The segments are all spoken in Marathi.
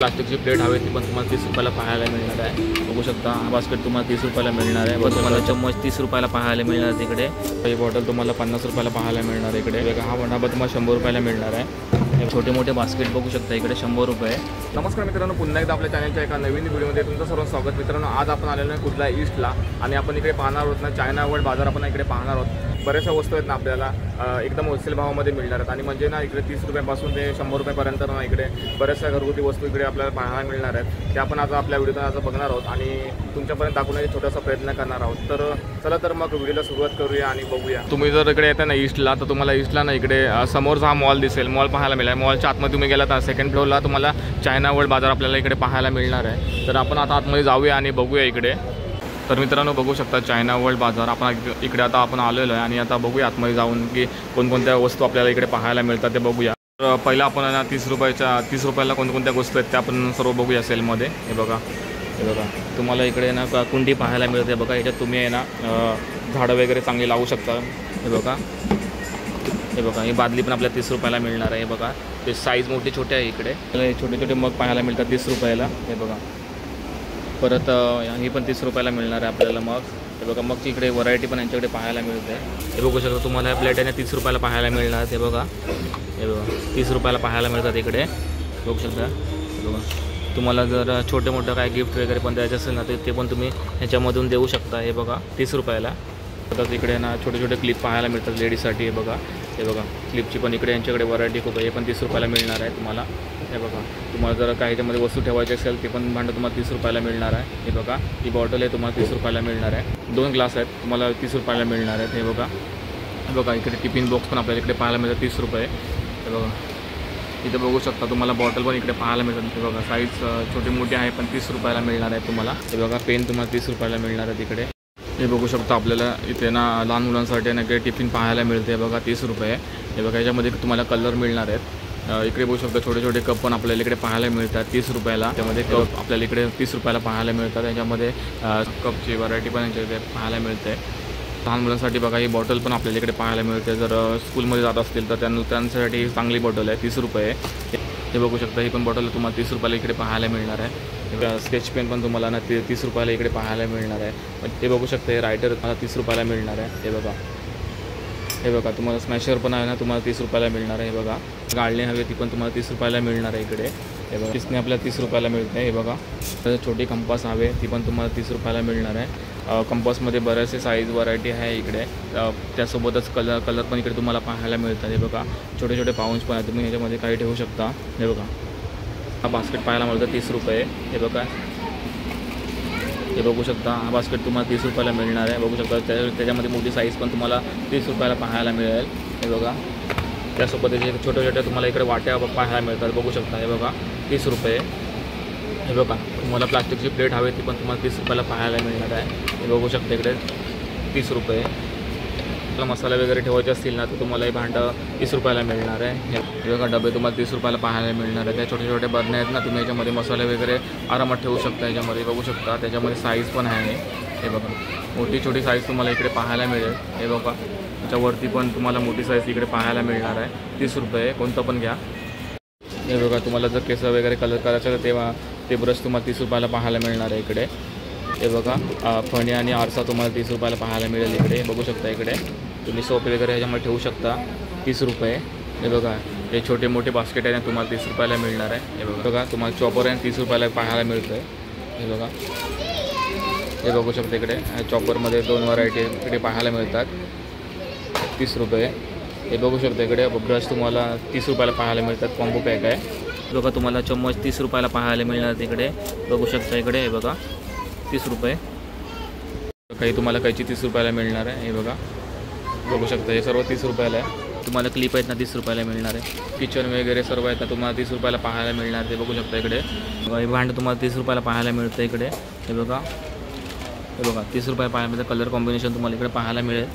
प्लास्टिकची प्लेट हवी ती पण तुम्हाला 30 रुपयाला पाहायला मिळणार आहे। बघू शकता हा बास्केट तुम्हाला 30 रुपयाला मिळणार आहे। तुम्हाला चम्मच 30 रुपयाला पाहायला मिळणार आहे। तिकडे ही बॉटल तुम्हाला 50 रुपयाला पाहायला मिळणार आहे। इकडे हा डबा तुम्हाला 100 रुपयाला मिळणार आहे। छोटे मोठे बास्केट बघू शकता इकडे 100 रुपये। नमस्कार मित्रांनो, पुन्हा एकदा आपल्या चॅनलच्या एका नवीन व्हिडिओमध्ये तुमचं सर्व स्वागत। मित्रांनो, आज आपण आलेलो आहे कुठला ईस्टला आणि आपण इकडे पाहणार आहोत ना चायना वर्ल्ड बाजार आपण इकडे पाहणार आहोत। बऱ्याचशा वस्तू आहेत ना आपल्याला एकदम होलसेल भावामध्ये मिळणार आहेत आणि म्हणजे ना इकडे 30 रुपयापासून ते 100 रुपयापर्यंत ना इकडे बऱ्याचशा घरगुती वस्तू इकडे आपल्याला पाहायला मिळणार आहेत। ते आपण आज आपल्या व्हिडिओत आज बघणार आहोत आणि तुमच्यापर्यंत दाखवण्याचा छोटासा प्रयत्न करणार आहोत। तर चला तर मग व्हिडिओला सुरुवात करूया आणि बघूया। तुम्ही जर इकडे येता ना ईस्टला तर तुम्हाला ईस्टला ना इकडे समोरचा हा मॉल दिसेल, मॉल पाहायला मिळेल। मॉलच्या आतमध्ये तुम्ही गेला तर सेकंड फ्लोअरला तुम्हाला चायना वर्ल्ड बाजार आपल्याला इकडे पाहायला मिळणार आहे। तर आपण आता आतमध्ये जाऊया आणि बघूया इकडे। तर मित्रांनो बघू शकता चायना वर्ल्ड बाजार आपण इकडे आता आपण आलेलो आहे आणि आता बघूया आतमध्ये जाऊन की कोणकोणत्या वस्तू आपल्याला इकडे पाहायला मिळतात ते बघूया। तर पहिला आपण 30 रुपयाला कोणकोणत्या वस्तू आहेत त्या आपण सर्व बघूया सेलमध्ये। हे बघा तुम्हाला इकडे ना कुंडी पाहायला मिळते बघा। याच्यात तुम्ही आहे ना झाडं वगैरे चांगली लावू शकता। हे बघा ही बादली पण आपल्याला 30 रुपयाला मिळणार आहे। हे बघा ते साईज मोठे छोटे आहे इकडे, छोटे छोटे मग पाहायला मिळतात 30 रुपयाला। हे बघा परत ही पण 30 रुपयाला मिळणार आहे आपल्याला मग। हे बघा मग इकडे व्हरायटी पण यांच्याकडे पाहायला मिळते। हे बघू शकता तुम्हाला प्लेट आहे 30 रुपयाला पाहायला मिळणार। हे बघा 30 रुपयाला पाहायला मिळतात इकडे बघू शकता। हे बघा तुम्हाला जर छोटे मोठं काय गिफ्ट वगैरे पण द्यायचं असेल ना तर ते पण तुम्ही ह्याच्यामधून देऊ शकता। हे बघा 30 रुपयाला। तर इकडे ना छोटे छोटे क्लिप पाहायला मिळतात लेडीजसाठी। हे बघा क्लिपची पण इकडे यांच्याकडे व्हरायटी खूप आहे। हे पण 30 रुपयाला मिळणार आहे तुम्हाला। हे बघा तुम्हाला जर काही त्यामध्ये वस्तू ठेवायची असेल ते पण भांडं तुम्हाला 30 रुपयाला मिळणार आहे। हे बघा ही बॉटल आहे तुम्हाला 30 रुपयाला मिळणार आहे। 2 ग्लास आहेत तुम्हाला 30 रुपयाला मिळणार आहेत। हे बघा इकडे टिफिन बॉक्स पण आपल्याला इकडे पाहायला मिळतात 30 रुपये। हे बघा इथे बघू शकता तुम्हाला बॉटल पण इकडे पाहायला मिळतात। हे बघा साईज छोटी मोठी आहे पण 30 रुपयाला मिळणार आहे तुम्हाला। हे बघा पेन तुम्हाला 30 रुपयाला मिळणार आहे तिकडे। हे बघू शकता आपल्याला इथे ना लहान मुलांसाठी ना इकडे टिफिन पाहायला मिळते। बघा 30 रुपये। हे बघा याच्यामध्ये तुम्हाला कलर मिळणार आहेत। इकडे बघू शकता छोटे छोटे कप पण आपल्याला इकडे पाहायला मिळतात 30 रुपयाला। त्यामध्ये कप आपल्याला इकडे 30 रुपयाला पाहायला मिळतात। याच्यामध्ये कपची व्हरायटी पण यांच्याकडे पाहायला मिळते। लहान मुलांसाठी बघा ही बॉटल पण आपल्याला इकडे पाहायला मिळते। जर स्कूलमध्ये जात असतील तर त्यांच्यासाठी ही चांगली बॉटल आहे 30 रुपये। हे बघू शकता ही पण बॉटल तुम्हाला 30 रुपयाला इकडे पाहायला मिळणार आहे। स्केच पेन पण तुम्हाला ना 30 रुपयाला इकडे पाहायला मिळणार आहे। ते बघू शकता हे रायटर तुम्हाला 30 रुपयाला मिळणार आहे। हे बघा तुम्हाला स्मॅशर पण आहे ना तुम्हाला 30 रुपयाला मिळणार आहे। हे बघा गाळणी हवी ती पण तुम्हाला 30 रुपयाला मिळणार आहे इकडे। हे बघा किसने आपल्याला 30 रुपयाला मिळते। हे बघा तर छोटी कंपास हवे ती पण तुम्हाला 30 रुपयाला मिळणार आहे। कंपासमध्ये बरेचसे साईज व्हरायटी आहे इकडे। त्यासोबतच कलर पण इकडे तुम्हाला पाहायला मिळतात। हे बघा छोटे छोटे पाऊंच पण आहे, तुम्ही ह्याच्यामध्ये काही ठेवू शकता। हे बघा हा बास्केट पाहायला मिळतं 30 रुपये। हे बघा हे बघू शकता हा बास्केट तुम्हाला 30 रुपयाला मिळणार आहे। बघू शकता त्याच्यामध्ये मोठी साईज पण तुम्हाला 30 रुपयाला पाहायला मिळेल। हे बघा त्यासोबत छोट्या छोट्या तुम्हाला इकडे वाट्या पाहायला मिळतात। बघू शकता हे बघा 30 रुपये। हे बघा तुम्हाला प्लास्टिकची प्लेट हवी ती पण तुम्हाला 30 रुपयाला पाहायला मिळणार आहे। हे बघू शकता इकडे 30 रुपये। तुम्हाला मसाले वगैरे ठेवायचे असतील ना तर तुम्हाला हे भांडं 30 रुपयाला मिळणार आहे। हे बघा डबे तुम्हाला 30 रुपयाला पाहायला मिळणार आहे। त्या छोटे छोटे बरण्या आहेत ना तुम्ही याच्यामध्ये मसाले वगैरे आरामात ठेवू शकता। याच्यामध्ये बघू शकता त्याच्यामध्ये साईज पण आहे। हे बघा मोठी छोटी साईज तुम्हाला इकडे पाहायला मिळेल। हे बघा त्याच्यावरती पण तुम्हाला मोठी साईज इकडे पाहायला मिळणार आहे 30 रुपये कोणतं पण घ्या। हे बघा तुम्हाला जर केस वगैरे कलर करायचं तर तेव्हा ते ब्रश तुम्हाला 30 रुपयाला पाहायला मिळणार आहे इकडे। हे बघा फणी आणि आरसा तुम्हाला 30 रुपयाला पाहायला मिळेल इकडे। बघू शकता इकडे तुम्ही सोप वगैरे ह्याच्यामध्ये ठेवू शकता 30 रुपये। हे बघा हे छोटे मोठे बास्केट आहे तुम्हाला 30 रुपयाला मिळणार आहे। हे बघा तुम्हाला चॉपर आहे 30 रुपयाला पाहायला मिळतं आहे। हे बघा हे बघू शकता इकडे चॉपरमध्ये 2 व्हरायटी इकडे पाहायला मिळतात 30 रुपये। हे बघू शकता इकडे ब्रश तुम्हाला 30 रुपयाला पाहायला मिळतात, कॉम्बो पॅक आहे। बघा तुम्हाला चम्मच 30 रुपयाला पाहायला मिळणार तिकडे। बघू शकता इकडे हे बघा 30 रुपये। काही तुम्हाला कैची 30 रुपयाला मिळणार आहे। हे बघा बघू शकता हे सर्व 30 रुपयाला आहे। तुम्हाला क्लिप आहेत ना 30 रुपयाला मिळणार आहे। किचन वगैरे सर्व आहेत ना तुम्हाला 30 रुपयाला पाहायला मिळणार ते बघू शकता इकडे। हे भांडं तुम्हाला 30 रुपयाला पाहायला मिळतं इकडे। हे बघा 30 रुपये पाहायला मिळतं। कलर कॉम्बिनेशन तुम्हाला इकडे पाहायला मिळेल।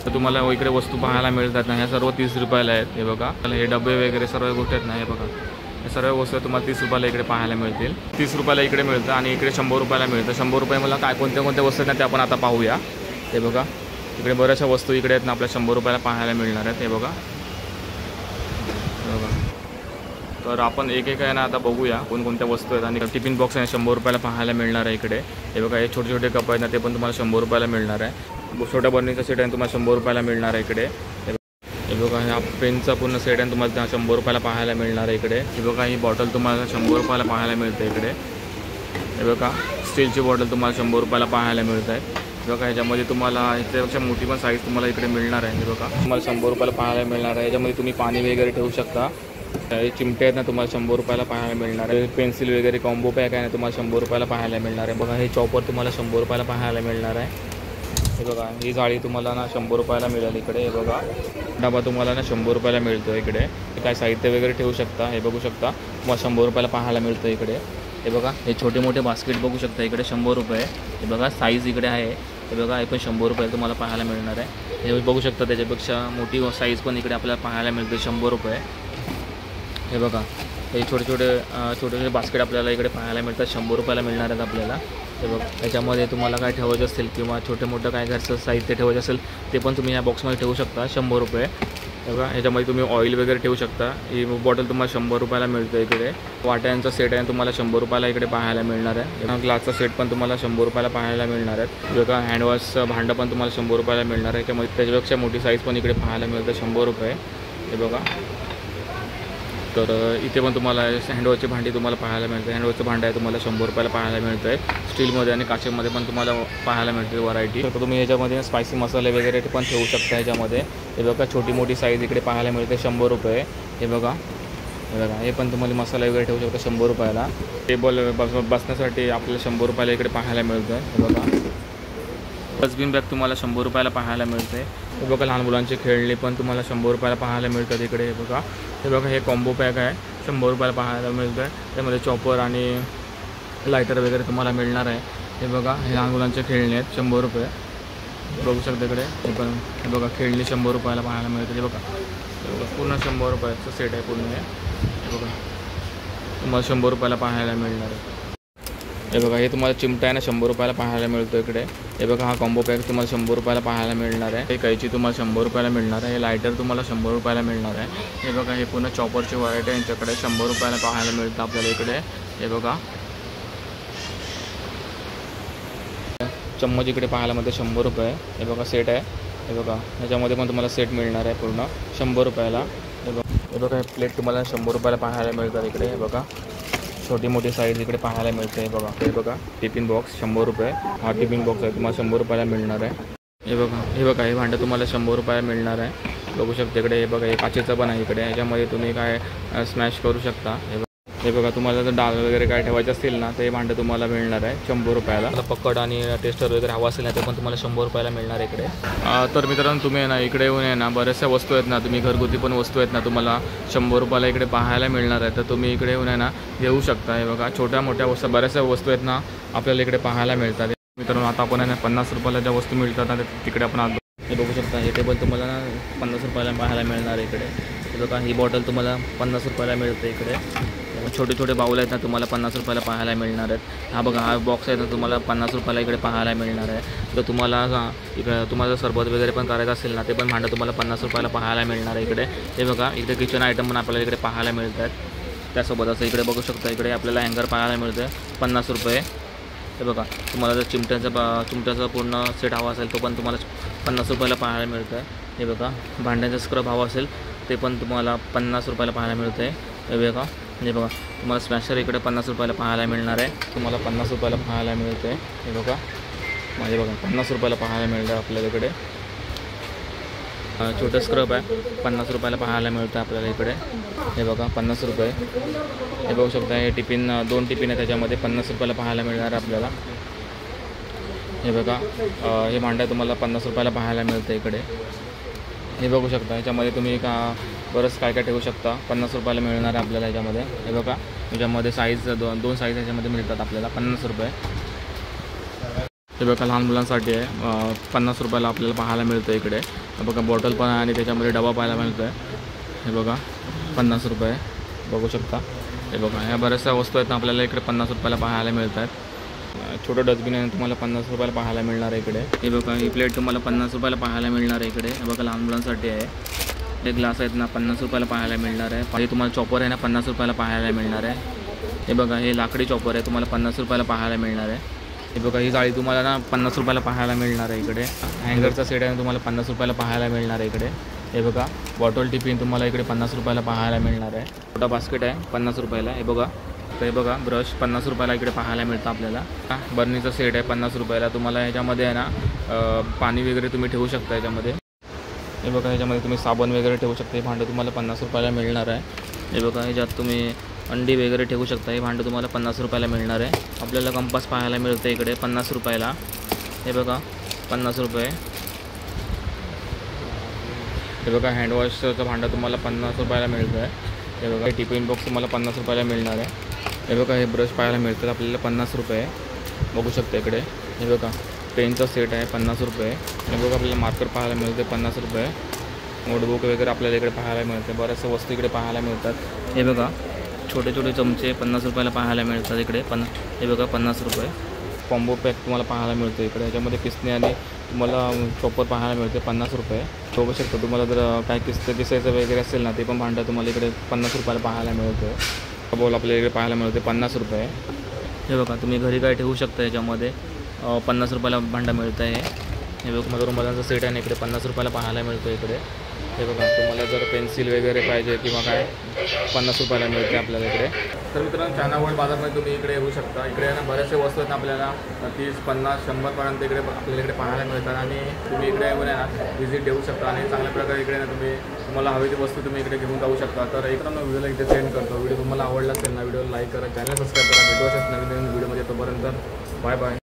तर तुम्हाला इकडे वस्तू पाहायला मिळतात ना ह्या सर्व 30 रुपयाला आहेत। हे बघा हे डबे वगैरे सर्व गोष्टी आहेत ना हे बघा हे सर्व वस्तू तुम्हाला 30 रुपयाला इकडे पाहायला मिळतील। 30 रुपयाला इकडे मिळतं आणि इकडे 100 रुपयाला मिळतं। 100 रुपये मला काय कोणत्या वस्तू आहेत ना ते आपण आता पाहूया। हे बघा इकडे बऱ्याचशा वस्तू इकडे आहेत ना आपल्या 100 रुपयाला पाहायला मिळणार आहेत। हे बघा तर आपण एक एक आहे ना आता बघूया कोणकोणत्या वस्तू आहेत. आणि टिफिन बॉक्स आहे 100 रुपयाला पाहायला मिळणार आहे इकडे. हे बघा हे छोटे छोटे कप आहेत ना ते पण तुम्हाला 100 रुपयाला मिळणार आहे. छोट्या बर्नीचा सेट आहे तुम्हाला 100 रुपयाला मिळणार आहे इकडे. हे बघा ह्या पेनचा पूर्ण सेट आहे तुम्हाला 100 रुपयाला पाहायला मिळणार आहे इकडे. हे बघा ही बॉटल तुम्हाला 100 रुपयाला पाहायला मिळते इकडे. हे बघा स्टीलची बॉटल तुम्हाला 100 रुपयाला पाहायला मिळत आहे. बघा ह्याच्यामध्ये तुम्हाला ह्याच्यापेक्षा मोठी पण साईज तुम्हाला इकडे मिळणार आहे. हे बघा तुम्हाला 100 रुपयाला पाहायला मिळणार आहे. याच्यामध्ये तुम्ही पाणी वगैरे ठेवू शकता. हे चिमटे आहेत ना तुम्हाला 100 रुपयाला पाहायला मिळणार आहे. पेन्सिल वगैरे कॉम्बो पॅक आहे ना तुम्हाला 100 रुपयाला पाहायला मिळणार आहे. बघा हे चॉपर तुम्हाला 100 रुपयाला पाहायला मिळणार आहे. हे बघा ही जाळी तुम्हाला ना 100 रुपयाला मिळेल इकडे. हे बघा डबा तुम्हाला ना 100 रुपयाला मिळतो इकडे. काय साहित्य वगैरे ठेवू शकता. हे बघू शकता तुम्हाला 100 रुपयाला पाहायला मिळतं इकडे. हे बघा हे छोटे मोठे बास्केट बघू शकता इकडे 100 रुपये. हे बघा साईज इकडे आहे. हे बघा हे पण 100 रुपये तुम्हाला पाहायला मिळणार आहे. हे बघू शकता त्याच्यापेक्षा मोठी साईज पण इकडे आपल्याला पाहायला मिळते 100 रुपये. हे बघा हे छोटे छोटे बास्केट आपल्याला इकडे पाहायला मिळतात 100 रुपयाला मिळणार आहेत आपल्याला. हे बघा ह्याच्यामध्ये तुम्हाला काय ठेवायचं असेल किंवा छोटे मोठं काय घरचं साहित्य ठेवायचं असेल ते पण तुम्ही या बॉक्समध्ये ठेवू शकता 100 रुपये. बघा ह्याच्यामध्ये तुम्ही ऑइल वगैरे ठेवू शकता. ही बॉटल तुम्हाला 100 रुपयाला मिळतं इकडे. वाट्यांचा सेट आहे तुम्हाला 100 रुपयाला इकडे पाहायला मिळणार आहे. ग्लासचा सेट पण तुम्हाला 100 रुपयाला पाहायला मिळणार आहेत. बघा हँडवॉशचं भांडं पण तुम्हाला 100 रुपयाला मिळणार आहे. त्याच्यापेक्षा मोठी साईज पण इकडे पाहायला मिळतं 100 रुपये. हे बघा तर इथे पण तुम्हाला हँडवॉशची भांडी तुम्हाला पाहायला मिळते. हँडवॉशचं भांडं आहे तुम्हाला 100 रुपयाला पाहायला मिळतं आहे. स्टीलमध्ये आणि काचेमध्ये पण तुम्हाला पाहायला मिळते व्हरायटी. तर तुम्ही ह्याच्यामध्ये स्पायसी मसाले वगैरे पण ठेवू शकता ह्याच्यामध्ये. हे बघा छोटी मोठी साईज इकडे पाहायला मिळते 100 रुपये. हे बघा हे पण तुम्हाला मसाले वगैरे ठेवू शकता 100 रुपयाला. टेबल बसण्यासाठी आपल्याला 100 रुपयाला इकडे पाहायला मिळतं आहे. हे बघा डस्टबिन बॅग तुम्हाला 100 रुपयाला पाहायला मिळते. हे बघा लहान मुलांची खेळणी पण तुम्हाला 100 रुपयाला पाहायला मिळतात इकडे. हे बघा हे कॉम्बो पॅक आहे 100 रुपयाला पाहायला मिळतं आहे. त्यामध्ये चॉपर आणि लायटर वगैरे तुम्हाला मिळणार आहे. हे बघा हे लहान मुलांचे खेळणी आहेत 100 रुपये. बघू शकता इकडे. हे बघा खेळणी 100 रुपयाला पाहायला मिळते. हे बघा पूर्ण 100 रुपयाचं सेट आहे पूर्ण. हे बघा तुम्हाला 100 रुपयाला पाहायला मिळणार आहे. हे बघा हे तुम्हाला चिमटा आहे ना 100 रुपयाला पाहायला मिळतो इकडे. हे बघा हा कॉम्बो पॅक तुम्हाला 100 रुपयाला पाहायला मिळणार आहे. हे कैची तुम्हाला 100 रुपयाला मिळणार आहे. हे लायटर तुम्हाला 100 रुपयाला मिळणार आहे. हे बघा हे पूर्ण चॉपरची व्हरायटी आहे यांच्याकडे 100 रुपयाला पाहायला मिळतं आपल्याला इकडे. हे बघा चम्मच इकडे पाहायला मिळते 100 रुपये. हे बघा सेट आहे. हे बघा ह्याच्यामध्ये पण तुम्हाला सेट मिळणार आहे पूर्ण 100 रुपयाला. हे बघा हे प्लेट तुम्हाला 100 रुपयाला पाहायला मिळतात इकडे. हे बघा छोटी मोठी साईज इकडे पाहायला मिळते. हे बघा टिफिन बॉक्स 100 रुपये. हा टिफिन बॉक्स आहे तुम्हाला 100 रुपयाला मिळणार आहे. हे बघा हे भांडं तुम्हाला 100 रुपयाला मिळणार आहे. बघू शकता इकडे. हे बघा हे काचेचं पण आहे इकडे. ह्याच्यामध्ये तुम्ही काय स्मॅश करू शकता. हे बघा तुम्हाला जर डाळ वगैरे काय ठेवायचं असेल ना तर हे भांडं तुम्हाला मिळणार आहे 100 रुपयाला. पकड आणि टेस्टर वगैरे हवा असेल ना ते पण तुम्हाला 100 रुपयाला मिळणार इकडे. तर मित्रांनो तुम्ही ना इकडे येऊन आहे ना बऱ्याचशा वस्तू आहेत ना तुम्ही घरगुती पण वस्तू आहेत ना तुम्हाला 100 रुपयाला इकडे पाहायला मिळणार आहे. तर तुम्ही इकडे येऊन आहे ना घेऊ शकता. हे बघा छोट्या मोठ्या वस्तू बऱ्याचशा वस्तू आहेत ना आपल्याला इकडे पाहायला मिळतात. मित्रांनो आता आपण आहे ना 50 रुपयाला ज्या वस्तू मिळतात ना तिकडे आपण आज हे बघू शकता. हे टेबल तुम्हाला ना 50 रुपयाला पाहायला मिळणार आहे इकडे. हे बघा ही बॉटल तुम्हाला 50 रुपयाला मिळते इकडे. छोटे छोटे बाऊल आहेत ना तुम्हाला 50 रुपयाला पाहायला मिळणार आहेत. हा बघा हा बॉक्स आहे ना तुम्हाला 50 रुपयाला इकडे पाहायला मिळणार आहे. तर तुम्हाला इकडे तुम्हाला सरबत वगैरे पण करायचं असेल ना ते पण भांडं तुम्हाला 50 रुपयाला पाहायला मिळणार आहे इकडे. हे बघा इकडे किचन आयटम पण आपल्याला इकडे पाहायला मिळत आहेत. त्यासोबत असं इकडे बघू शकता इकडे आपल्याला हँगर पाहायला मिळतं आहे 50 रुपये. हे बघा तुम्हाला जर चिमट्याचा पूर्ण सेट हवा असेल तो पण तुम्हाला 50 रुपयाला पाहायला मिळतं आहे. हे बघा भांड्याचा स्क्रब हवा असेल ते पण तुम्हाला 50 रुपयाला पाहायला मिळतं आहे. हे बघा तुम्हाला स्मॅशर इकडे 50 रुपयाला पाहायला मिळणार आहे. तुम्हाला 50 रुपयाला पाहायला मिळतं आहे. हे बघा 50 रुपयाला पाहायला मिळतं आहे आपल्याला इकडे. छोटं स्क्रब आहे 50 रुपयाला पाहायला मिळतं आपल्याला इकडे. हे बघा 50 रुपये. हे बघू शकता हे टिफिन 2 टिफिन आहे त्याच्यामध्ये 50 रुपयाला पाहायला मिळणार आपल्याला. हे बघा हे भांडं तुम्हाला 50 रुपयाला पाहायला मिळतं इकडे. हे बघू शकता ह्याच्यामध्ये तुम्ही बरंच काय काय ठेवू शकता 50 रुपयाला मिळणार आहे आपल्याला ह्याच्यामध्ये. हे बघा ह्याच्यामध्ये साईज दोन साईज ह्याच्यामध्ये मिळतात आपल्याला 50 रुपये. हे बघा लहान मुलांसाठी आहे 50 रुपयाला आपल्याला पाहायला मिळतं इकडे. हे बघा बॉटल पण आहे आणि त्याच्यामध्ये डबा पाहायला मिळतो आहे. हे बघा 50 रुपये बघू शकता. हे बघा ह्या बऱ्याचशा वस्तू आहेत ना आपल्याला इकडे 50 रुपयाला पाहायला मिळत आहेत. छोटं डस्टबिन आहे तुम्हाला 50 रुपयाला पाहायला मिळणार आहे इकडे. हे बघा ही प्लेट तुम्हाला 50 रुपयाला पाहायला मिळणार आहे इकडे. हे बघा लहान मुलांसाठी आहे. हे ग्लास आहेत ना 50 रुपयाला पाहायला मिळणार आहे. हे तुम्हाला चॉपर आहे ना 50 रुपयाला पाहायला मिळणार आहे. हे बघा हे लाकडी चॉपर आहे, तुम्हाला 50 रुपयाला पाहायला मिळणार आहे. हे बघा ही जाळी तुम्हाला ना 50 रुपयाला पाहायला मिळणार आहे. इकडे हँगरचा सेट आहे तुम्हाला 50 रुपयाला पाहायला मिळणार आहे. इकडे हे बघा बॉटल टिफिन तुम्हाला इकडे 50 रुपयाला पाहायला मिळणार आहे. छोटा बास्केट आहे 50 रुपयाला. हे बघा ब्रश 50 रुपयाला इकडे पाहायला मिळतं आपल्याला. बर्नीचा सेट आहे 50 रुपयाला. तुम्हाला ह्याच्यामध्ये आहे ना पाणी वगैरे तुम्ही ठेवू शकता याच्यामध्ये. हे बघा ह्याच्यामध्ये तुम्ही साबण वगैरे ठेवू शकता. हे भांडं तुम्हाला 50 रुपयाला मिळणार आहे. हे बघा ह्याच्यात तुम्ही अंडी वगैरे ठेवू शकता. हे भांडं तुम्हाला 50 रुपयाला मिळणार आहे. आपल्याला कंपास पाहायला मिळतं इकडे 50 रुपयाला. हे बघा 50 रुपये. हे बघा हँडवॉशचं भांडं तुम्हाला 50 रुपयाला मिळतं आहे. हे बघा टिफिन बॉक्स तुम्हाला 50 रुपयाला मिळणार आहे. हे बघा हे ब्रश पाहायला मिळतात आपल्याला 50 रुपये बघू शकता इकडे. हे बघा पेनचा सेट आहे 50 रुपये. हे बघा आपल्याला मार्कर पाहायला मिळते 50 रुपये. नोटबुक वगैरे आपल्याला इकडे पाहायला मिळते. बऱ्याचशा वस्तू इकडे पाहायला मिळतात. हे बघा छोटे छोटे चमचे 50 रुपयाला पाहायला मिळतात इकडे. हे बघा 50 रुपये. कॉम्बो पॅक तुम्हाला पाहायला मिळतो इकडे. ह्याच्यामध्ये किसणे आणि तुम्हाला चॉपर पाहायला मिळते 50 रुपये. बघू शकतो तुम्हाला जर काय किसायचं वगैरे असेल ना ते पण भांडं तुम्हाला इकडे 50 रुपयाला पाहायला मिळतं. बॉल आपल्याला इकडे पाहायला मिळते 50 रुपये. हे बघा तुम्ही घरी काय ठेवू शकता याच्यामध्ये 50 रुपयाला भांडं मिळतं आहे. हे बघा माझं रुमालांचा सेट आहे इकडे 50 रुपयाला पाहायला मिळतो इकडे. हे बघा तुम्हाला जर पेन्सिल वगैरे पाहिजे किंवा काय 50 रुपयाला मिळते आपल्याला इकडे. तर मित्रांनो चायनावर्ल्ड बाजारमध्ये तुम्ही इकडे येऊ शकता. इकडे ना बऱ्याचशा वस्तू आहेत आपल्याला 30, 50, 100पर्यंत इकडे आपल्याला इकडे पाहायला मिळतात आणि तुम्ही इकडे येऊन ना व्हिजिट देऊ शकता आणि चांगल्या प्रकारे इकडे ना तुम्हाला हवी ती वस्तू तुम्ही इकडे घेऊन जाऊ शकता. तर मित्रांनो व्हिडिओला इथे सेंड करतो. व्हिडिओ तुम्हाला आवडला असेल ना व्हिडिओला लाईक करा, चॅनल सबस्क्राईब करा. भेटू असेल नवीन व्हिडिओमध्ये. तोपर्यंत बाय बाय.